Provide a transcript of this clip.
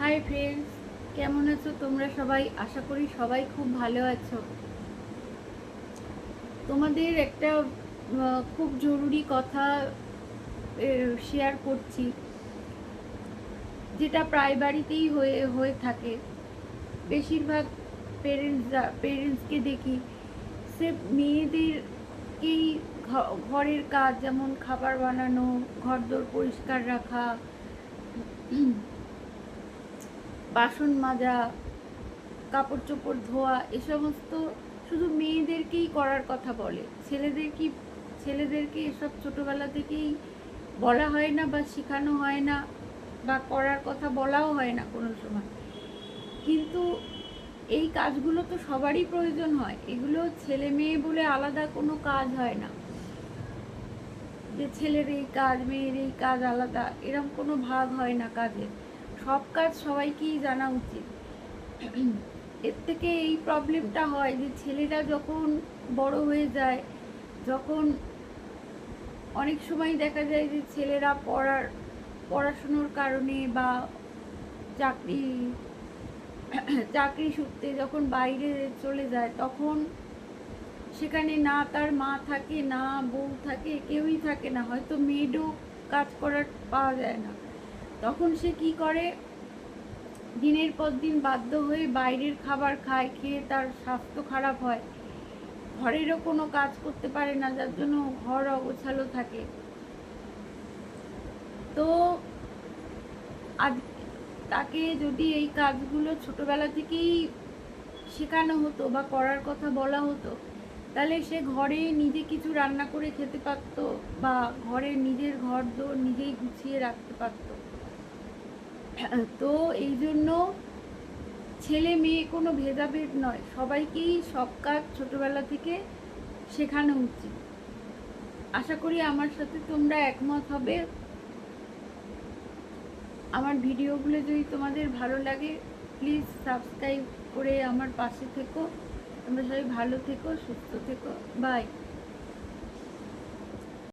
Hi friends, কেমন আছো তোমরা সবাই? আশা করি সবাই খুব ভালো আছো। তোমাদের একটা খুব জরুরি কথা শেয়ার করছি, যেটা প্রায় বাড়িতেই হয়ে হয়ে থাকে। বেশিরভাগ পেরেন্টসকে দেখি সে মেয়েদেরকেই ঘরের কাজ, যেমন খাবার বানানো, ঘরদোর পরিষ্কার রাখা, বাসন মাজা, কাপড় চোপড় ধোয়া, এ সমস্ত শুধু মেয়েদেরকেই করার কথা বলে। ছেলেদেরকে এসব ছোটবেলা থেকেই বলা হয় না, বা শেখানো হয় না, বা করার কথা বলাও হয় না কোনো সময়। কিন্তু এই কাজগুলো তো সবারই প্রয়োজন হয়। এগুলো ছেলে মেয়ে বলে আলাদা কোনো কাজ হয় না, যে ছেলের এই কাজ মেয়ের এই কাজ আলাদা, এরকম কোনো ভাগ হয় না কাজের। সব কাজ সবাইকেই জানা উচিত। এর থেকে এই প্রবলেমটা হয় যে ছেলেরা যখন বড় হয়ে যায়, যখন অনেক সময় দেখা যায় যে ছেলেরা পড়াশুনোর কারণে বা চাকরি চাকরি সূত্রে যখন বাইরে চলে যায়, তখন সেখানে না তার মা থাকে, না বউ থাকে, কেউই থাকে না, হয়তো মেয়েডও কাজ করার পাওয়া যায় না। তখন সে কি করে, দিনের পর দিন বাধ্য হয়ে বাইরের খাবার খায়, খেয়ে তার স্বাস্থ্য খারাপ হয়, ঘরেরও কোনো কাজ করতে পারে না, যার জন্য ঘর অগোছালো থাকে। তো আজ তাকে যদি এই কাজগুলো ছোটবেলা থেকেই শেখানো হতো বা করার কথা বলা হতো, তাহলে সে ঘরে নিজে কিছু রান্না করে খেতে পারতো, বা ঘরে নিজের ঘর দোর নিজেই গুছিয়ে রাখতে পারতো। তো এই জন্য ছেলে মেয়ে কোনো ভেদাভেদ নয়, সবাইকেই সব কাজ ছোটবেলা থেকে শেখানো উচিত। আশা করি আমার সাথে তোমরা একমত হবে। আমার ভিডিওগুলো যদি তোমাদের ভালো লাগে, প্লিজ সাবস্ক্রাইব করে আমার পাশে থেকো। তোমরা সবাই ভালো থেকো, সুস্থ থেকো। বাই।